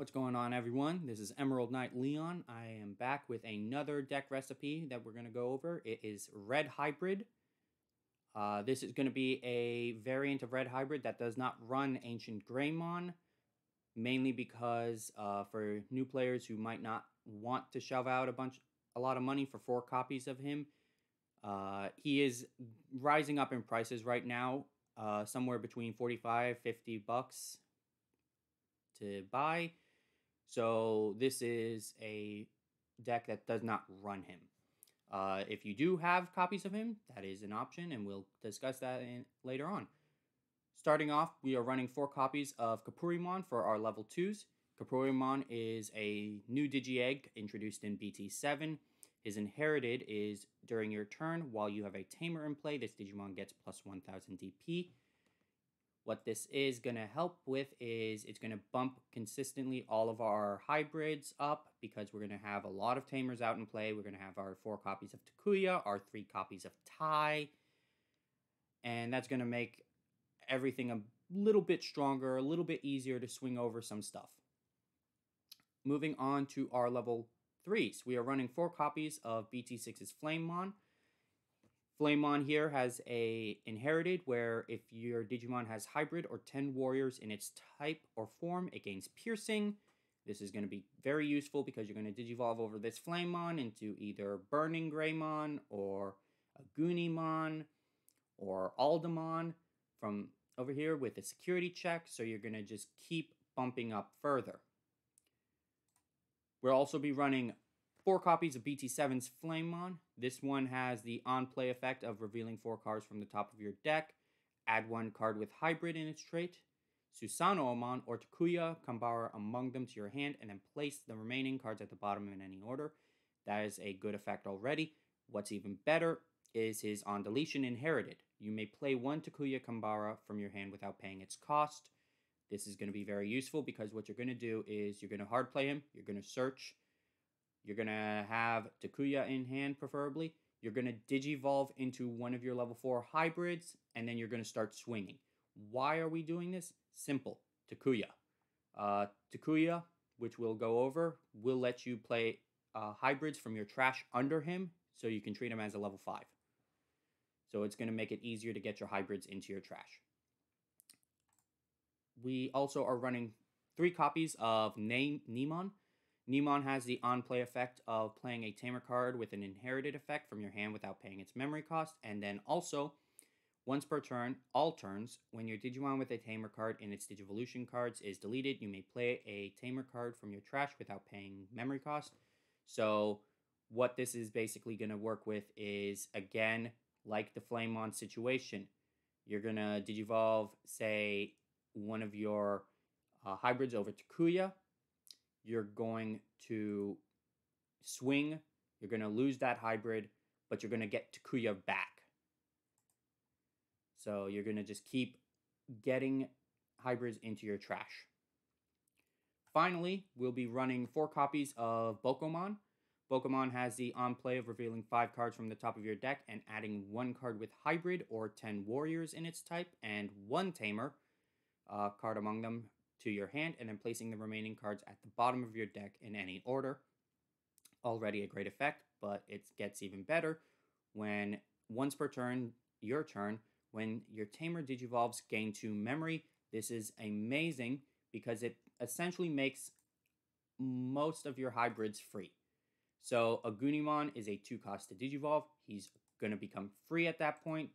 What's going on, everyone? This is Emerald Knight Leon. I am back with another deck recipe that we're going to go over. It is Red Hybrid. This is going to be a variant of Red Hybrid that does not run Ancient Greymon, mainly because for new players who might not want to shove out a lot of money for 4 copies of him, he is rising up in prices right now, somewhere between $45-50 to buy. So this is a deck that does not run him. If you do have copies of him, that is an option, and we'll discuss that later on. Starting off, we are running 4 copies of Ganyumon for our level 2s. Ganyumon is a new Digi-Egg introduced in BT-7. His inherited is during your turn, while you have a Tamer in play, this Digimon gets plus 1000 DP. What this is going to help with is it's going to bump consistently all of our hybrids up because we're going to have a lot of Tamers out in play. We're going to have our 4 copies of Takuya, our 3 copies of Tai, and that's going to make everything a little bit stronger, a little bit easier to swing over some stuff. Moving on to our level 3s, we are running 4 copies of BT-6's Flamemon. Flamemon here has a inherited where if your Digimon has hybrid or 10 warriors in its type or form, it gains piercing. This is going to be very useful because you're going to Digivolve over this Flamemon into either Burning Greymon or a Ganyumon or Aldemon from over here with a security check, so you're going to just keep bumping up further. We'll also be running 4 copies of BT-7's Flamemon. This one has the on-play effect of revealing 4 cards from the top of your deck. Add 1 card with hybrid in its trait. Susanomon or Takuya, Kambara among them to your hand, and then place the remaining cards at the bottom in any order. That is a good effect already. What's even better is his on deletion inherited. You may play 1 Takuya Kambara from your hand without paying its cost. This is going to be very useful because what you're going to do is you're going to hard play him, you're going to search, you're going to have Takuya in hand preferably, you're going to Digivolve into one of your level 4 hybrids, and then you're going to start swinging. Why are we doing this? Simple. Takuya. Takuya, which we'll go over, will let you play hybrids from your trash under him, so you can treat him as a level 5. So it's going to make it easier to get your hybrids into your trash. We also are running 3 copies of Niemann. Niemann has the on-play effect of playing a Tamer card with an inherited effect from your hand without paying its memory cost, and then also, once per turn, all turns, when your Digimon with a Tamer card in its Digivolution cards is deleted, you may play a Tamer card from your trash without paying memory cost. So what this is basically going to work with is, again, like the Flamemon situation, you're going to Digivolve, say, one of your hybrids over Takuya. You're going to swing, you're going to lose that hybrid, but you're going to get Takuya back. So you're going to just keep getting hybrids into your trash. Finally, we'll be running 4 copies of Bokomon. Bokomon has the on-play of revealing 5 cards from the top of your deck and adding 1 card with hybrid or 10 warriors in its type and 1 Tamer card among them to your hand, and then placing the remaining cards at the bottom of your deck in any order. Already a great effect, but it gets even better when once per turn, your turn, when your Tamer Digivolves gain 2 memory. This is amazing because it essentially makes most of your hybrids free. So a Ganyumon is a 2 cost to Digivolve. He's going to become free at that point.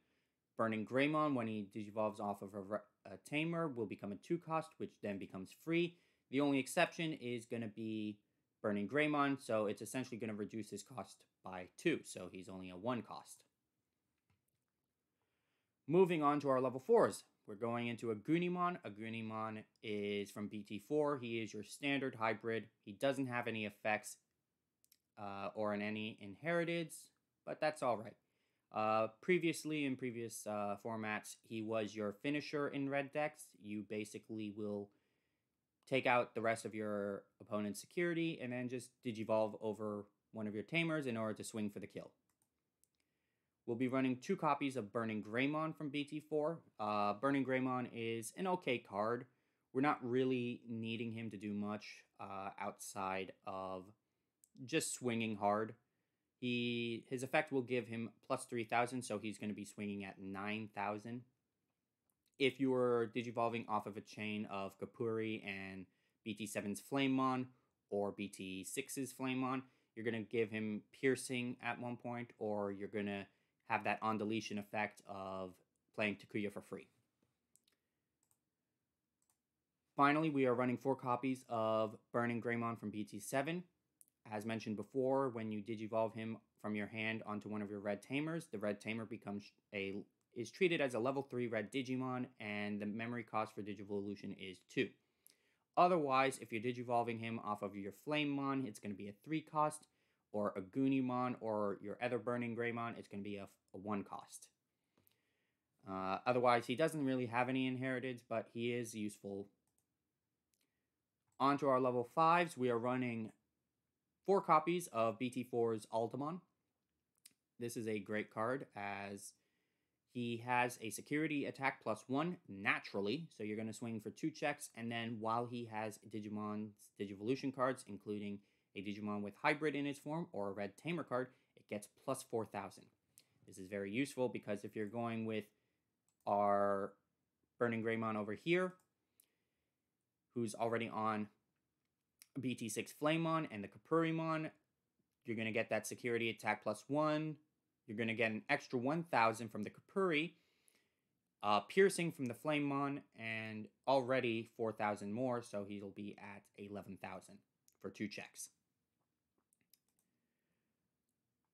Burning Greymon, when he Digivolves off of a Tamer, will become a 2 cost, which then becomes free. The only exception is going to be Burning Greymon, so it's essentially going to reduce his cost by 2, so he's only a 1 cost. Moving on to our level 4s, we're going into a Ganyumon. A Ganyumon is from BT4. He is your standard hybrid. He doesn't have any effects or any inheriteds, but that's all right. Previously, in previous formats, he was your finisher in red decks. You basically will take out the rest of your opponent's security and then just Digivolve over one of your Tamers in order to swing for the kill. We'll be running 2 copies of Burning Greymon from BT4. Burning Greymon is an okay card. we're not really needing him to do much outside of just swinging hard. His effect will give him plus 3,000, so he's going to be swinging at 9,000. If you were digivolving off of a chain of Kapuri and BT-7's Flamemon or BT-6's Flamemon, you're going to give him piercing at one point, or you're going to have that on deletion effect of playing Takuya for free. Finally, we are running 4 copies of Burning Greymon from BT-7. As mentioned before, when you digivolve him from your hand onto one of your red tamers, the red tamer is treated as a level 3 red Digimon, and the memory cost for Digivolution is 2. Otherwise, if you're digivolving him off of your Flamemon, it's going to be a 3 cost, or a Ganyumon, or your other Burning Greymon, it's going to be a 1 cost. Otherwise, he doesn't really have any inheriteds, but he is useful. On to our level 5s, we are running 4 copies of BT-4's Aldemon. This is a great card, as he has a security attack plus 1 naturally, so you're going to swing for 2 checks, and then while he has Digimon's Digivolution cards, including a Digimon with Hybrid in its form, or a red Tamer card, it gets plus 4,000. This is very useful because if you're going with our Burning Greymon over here, who's already on BT-6 Flamemon and the Kapurimon, you're going to get that security attack plus 1. You're going to get an extra 1,000 from the Kapuri, piercing from the Flamemon, and already 4,000 more, so he'll be at 11,000 for 2 checks.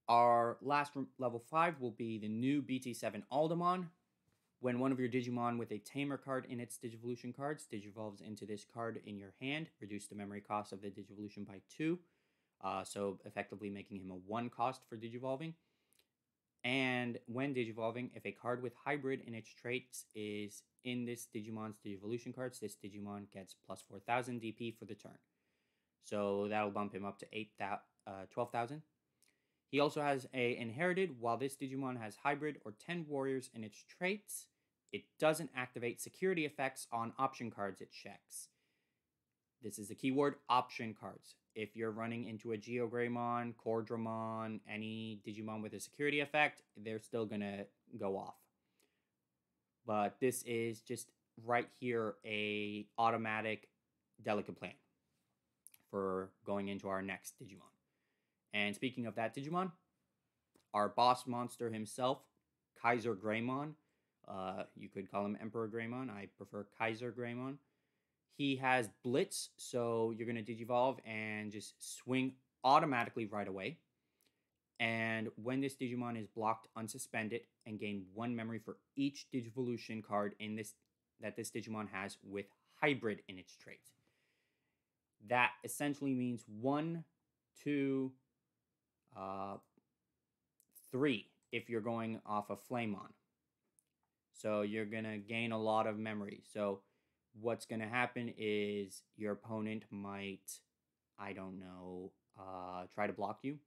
Our last level 5 will be the new BT-7 Aldemon. When one of your Digimon with a Tamer card in its Digivolution cards digivolves into this card in your hand, reduce the memory cost of the Digivolution by 2, so effectively making him a 1 cost for digivolving. And when digivolving, if a card with Hybrid in its traits is in this Digimon's Digivolution cards, this Digimon gets plus 4,000 DP for the turn. So that'll bump him up to 12,000. He also has a inherited. While this Digimon has Hybrid or 10 warriors in its traits, it doesn't activate security effects on option cards it checks. This is the keyword, option cards. If you're running into a Geogreymon, Cordramon, any Digimon with a security effect, they're still going to go off. But this is just right here a automatic delicate plan for going into our next Digimon. And speaking of that Digimon, our boss monster himself, Kaiser Greymon. You could call him Emperor Greymon. I prefer Kaiser Greymon. He has Blitz, so you're going to digivolve and just swing automatically right away. And when this Digimon is blocked, unsuspend it and gain 1 memory for each Digivolution card that this Digimon has with Hybrid in its trait. That essentially means 1, 2, 3 if you're going off of Flamemon. So you're going to gain a lot of memory. So what's going to happen is your opponent might, I don't know, try to block you.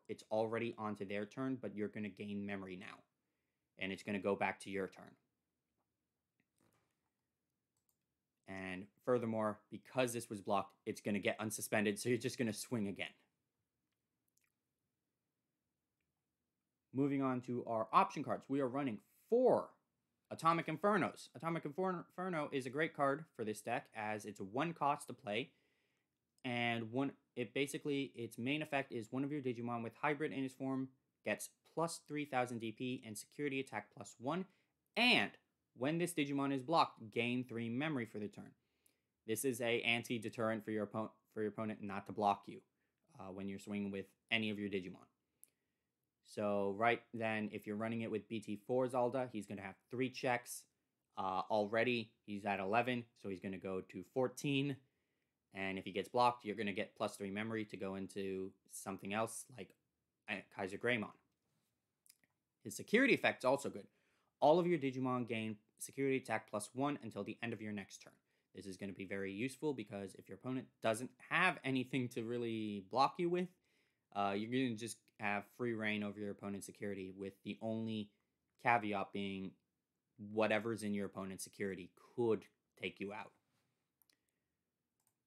It's already onto their turn, but you're going to gain memory now. And it's going to go back to your turn. And furthermore, because this was blocked, it's going to get unsuspended, so you're just going to swing again. Moving on to our option cards, we are running 4 Atomic Infernos. Atomic Inferno is a great card for this deck, as it's a 1 cost to play, and its main effect is one of your Digimon with Hybrid in its form gets plus 3,000 DP and security attack plus 1, and when this Digimon is blocked, gain 3 memory for the turn. This is a anti-deterrent for your opponent not to block you when you're swinging with any of your Digimon. So right then, if you're running it with BT-4's Alda, he's going to have 3 checks. Already, he's at 11, so he's going to go to 14. And if he gets blocked, you're going to get plus 3 memory to go into something else, like Kaiser Greymon. His security effect's also good. All of your Digimon gain security attack plus 1 until the end of your next turn. This is going to be very useful because if your opponent doesn't have anything to really block you with, you're going to just have free reign over your opponent's security, with the only caveat being whatever's in your opponent's security could take you out.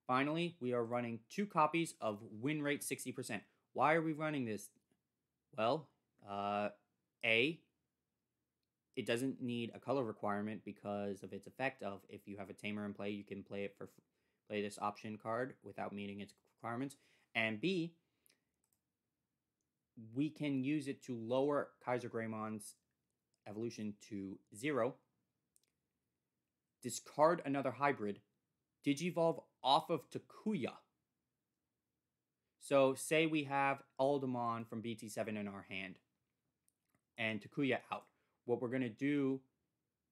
Finally, we are running 2 copies of win rate 60%. Why are we running this? Well, A, it doesn't need a color requirement because of its effect of if you have a tamer in play, you can play this option card without meeting its requirements. And B, we can use it to lower Kaiser Greymon's evolution to 0, discard another hybrid, Digivolve off of Takuya. So say we have Aldemon from BT-7 in our hand and Takuya out. What we're going to do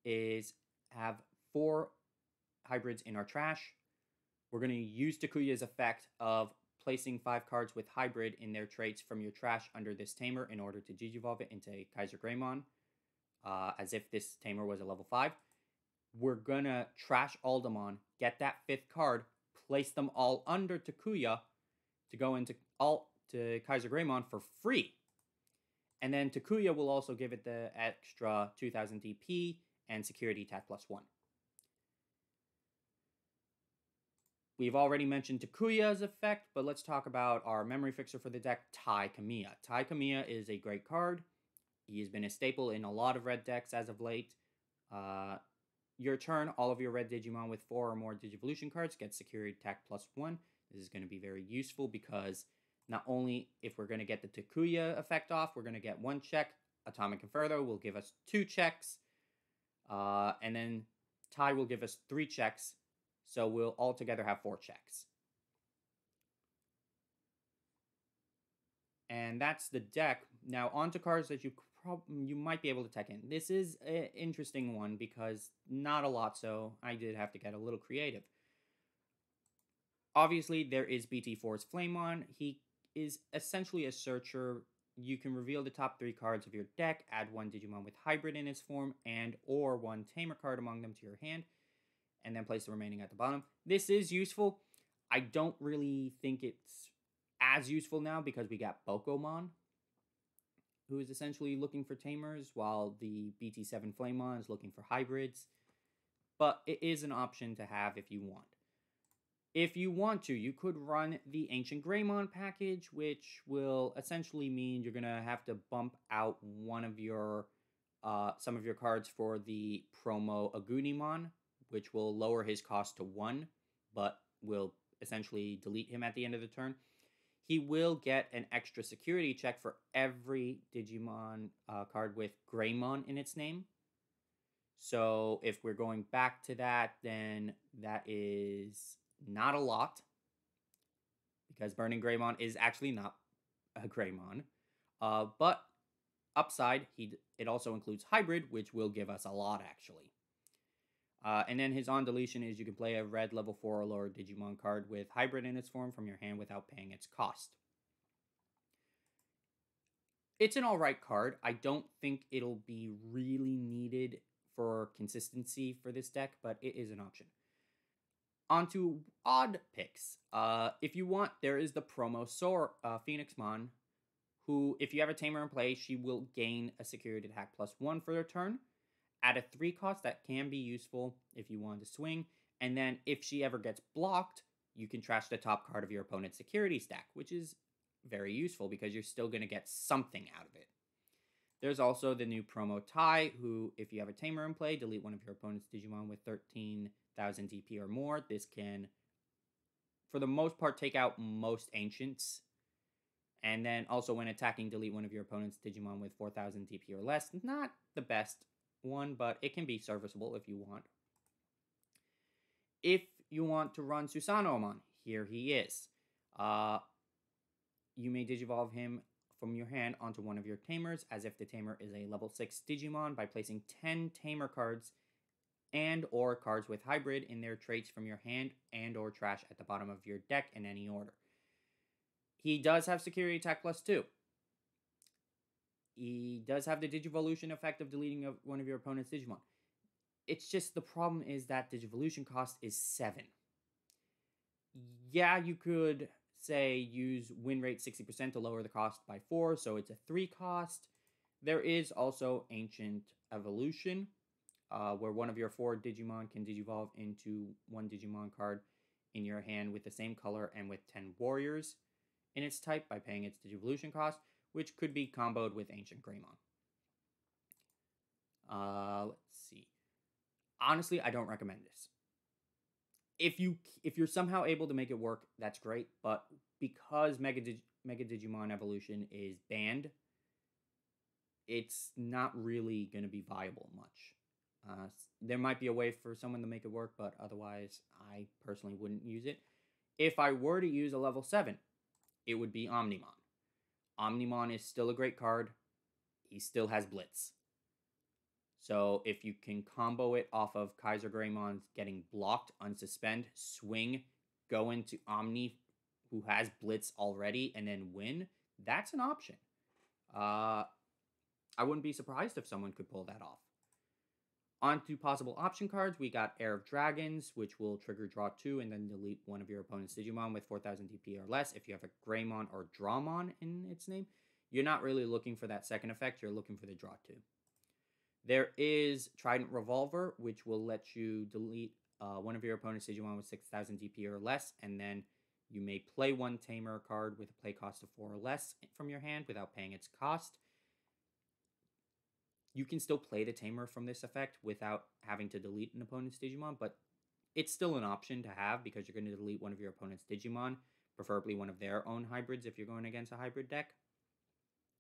is have 4 hybrids in our trash. We're going to use Takuya's effect of placing 5 cards with hybrid in their traits from your trash under this tamer in order to Digivolve it into Kaiser Greymon, as if this tamer was a level 5. We're going to trash Aldemon, get that 5th card, place them all under Takuya to go into Kaiser Greymon for free. And then Takuya will also give it the extra 2000 DP and security attack +1. We've already mentioned Takuya's effect, but let's talk about our memory fixer for the deck, Tai Kamiya. Tai Kamiya is a great card. He has been a staple in a lot of red decks as of late. Your turn, all of your red Digimon with 4 or more Digivolution cards get security attack +1. This is going to be very useful because not only if we're going to get the Takuya effect off, we're going to get 1 check. Atomic Inferno will give us 2 checks. And then Tai will give us 3 checks. So we'll altogether have 4 checks. And that's the deck. Now on to cards that you might be able to tech in. This is an interesting one because not a lot, so I did have to get a little creative. Obviously, there is BT-4's Flamemon. He is essentially a searcher. You can reveal the top 3 cards of your deck, add 1 Digimon with hybrid in its form, and or 1 tamer card among them to your hand, and then place the remaining at the bottom. This is useful. I don't really think it's as useful now because we got Bokomon, who is essentially looking for tamers, while the BT-7 Flamemon is looking for hybrids. But it is an option to have if you want. If you want to, you could run the Ancient Greymon package, which will essentially mean you're going to have to bump out one of your some of your cards for the promo Agunimon, which will lower his cost to 1, but will essentially delete him at the end of the turn. He will get an extra security check for every Digimon card with Greymon in its name. So if we're going back to that, then that is not a lot, because Burning Greymon is actually not a Greymon. But upside, it also includes hybrid, which will give us a lot, actually. And then his on deletion is you can play a red level 4 or lower Digimon card with hybrid in its form from your hand without paying its cost. It's an alright card. I don't think it'll be really needed for consistency for this deck, but it is an option. On to odd picks. If you want, there is the promo Phoenixmon, who, if you have a tamer in play, she will gain a security attack +1 for their turn. At a 3 cost, that can be useful if you want to swing. And then if she ever gets blocked, you can trash the top card of your opponent's security stack, which is very useful because you're still going to get something out of it. There's also the new promo Tai, who, if you have a tamer in play, delete one of your opponent's Digimon with 13,000 DP or more. This can, for the most part, take out most Ancients. And then also when attacking, delete one of your opponent's Digimon with 4,000 DP or less. Not the best one, but it can be serviceable if you want. If you want to run Susanomon, here he is. You may Digivolve him from your hand onto one of your tamers, as if the tamer is a level 6 Digimon, by placing 10 tamer cards and or cards with hybrid in their traits from your hand and or trash at the bottom of your deck in any order. He does have security attack +2. He does have the Digivolution effect of deleting one of your opponent's Digimon. It's just the problem is that Digivolution cost is 7. Yeah, you could say use win rate 60% to lower the cost by 4, so it's a 3 cost. There is also Ancient Evolution. where one of your 4 Digimon can digivolve into one Digimon card in your hand with the same color and with 10 warriors in its type by paying its Digivolution cost, which could be comboed with Ancient Greymon. Let's see. Honestly, I don't recommend this. If you're somehow able to make it work, that's great. But because Mega Digimon Evolution is banned, it's not really going to be viable much. There might be a way for someone to make it work, but otherwise, I personally wouldn't use it. If I were to use a level 7, it would be Omnimon. Omnimon is still a great card. He still has Blitz. So if you can combo it off of Kaiser Greymon's getting blocked, unsuspend, swing, go into Omni, who has Blitz already, and then win, that's an option. I wouldn't be surprised if someone could pull that off. On to possible option cards, we got Heir of Dragons, which will trigger draw 2 and then delete one of your opponent's Digimon with 4,000 DP or less if you have a Greymon or Drawmon in its name. You're not really looking for that second effect, you're looking for the draw 2. There is Trident Revolver, which will let you delete one of your opponent's Digimon with 6,000 DP or less, and then you may play one Tamer card with a play cost of 4 or less from your hand without paying its cost. You can still play the Tamer from this effect without having to delete an opponent's Digimon, but it's still an option to have because you're going to delete one of your opponent's Digimon, preferably one of their own hybrids if you're going against a hybrid deck,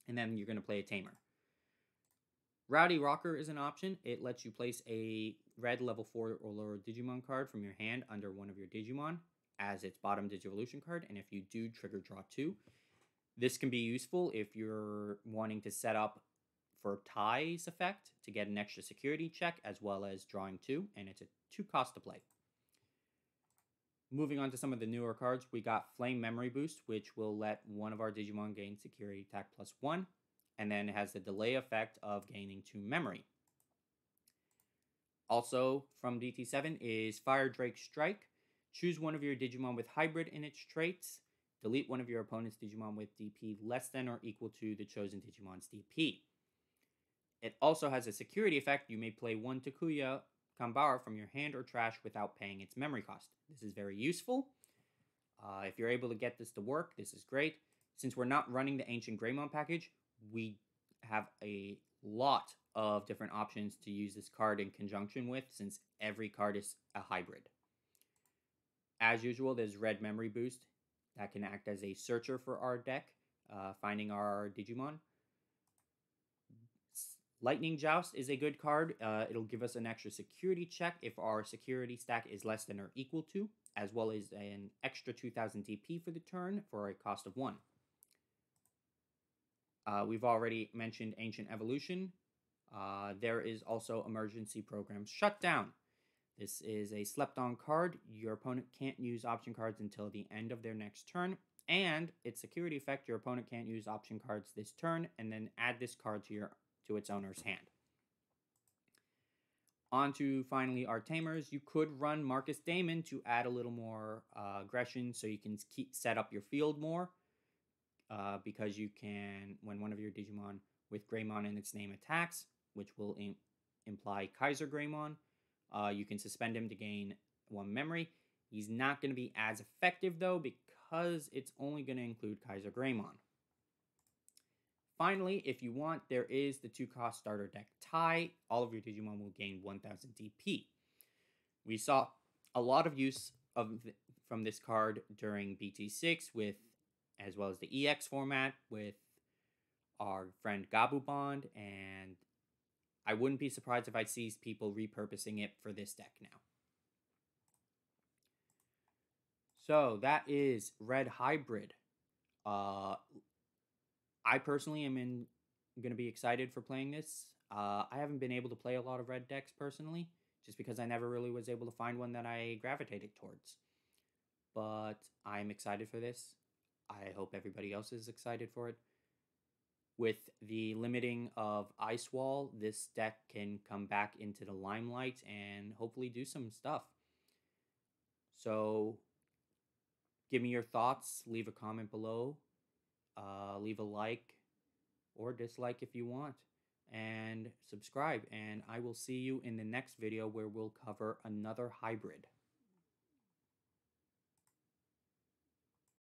and then you're going to play a Tamer. Rowdy Rocker is an option. It lets you place a red level 4 or lower Digimon card from your hand under one of your Digimon as its bottom Digivolution card, and if you do, trigger draw 2. This can be useful if you're wanting to set up for Tai's effect to get an extra security check as well as drawing 2, and it's a 2 cost to play. Moving on to some of the newer cards, we got Flame Memory Boost, which will let one of our Digimon gain security attack +1, and then it has the delay effect of gaining 2 memory. Also from BT-7 is Fire Drake Strike. Choose one of your Digimon with hybrid in its traits. Delete one of your opponent's Digimon with DP less than or equal to the chosen Digimon's DP. It also has a security effect. You may play one Takuya Kambara from your hand or trash without paying its memory cost. This is very useful. If you're able to get this to work, this is great. Since we're not running the Ancient Greymon package, we have a lot of different options to use this card in conjunction with, since every card is a hybrid. As usual, there's Red Memory Boost that can act as a searcher for our deck, finding our Digimon. Lightning Joust is a good card. It'll give us an extra security check if our security stack is less than or equal to, as well as an extra 2,000 DP for the turn for a cost of 1. We've already mentioned Ancient Evolution. There is also Emergency Program Shutdown. This is a slept-on card. Your opponent can't use option cards until the end of their next turn, and its security effect, your opponent can't use option cards this turn, and then add this card to its owner's hand. On to finally our Tamers. You could run Marcus Damon to add a little more aggression so you can set up your field more. Because you can, when one of your Digimon with Greymon in its name attacks, which will imply Kaiser Greymon, you can suspend him to gain 1 memory. He's not going to be as effective, though, because it's only going to include Kaiser Greymon. Finally, if you want, there is the 2-cost starter deck Tai. All of your Digimon will gain 1,000 DP. We saw a lot of use from this card during BT6 as well as the EX format with our friend Gabu Bond, and I wouldn't be surprised if I see people repurposing it for this deck now. So that is Red Hybrid. I personally am going to be excited for playing this. I haven't been able to play a lot of red decks personally, just because I never really was able to find one that I gravitated towards. But I'm excited for this. I hope everybody else is excited for it. With the limiting of Ice Wall, this deck can come back into the limelight and hopefully do some stuff. So give me your thoughts. Leave a comment below. Leave a like or dislike if you want. and subscribe. And I will see you in the next video where we'll cover another hybrid.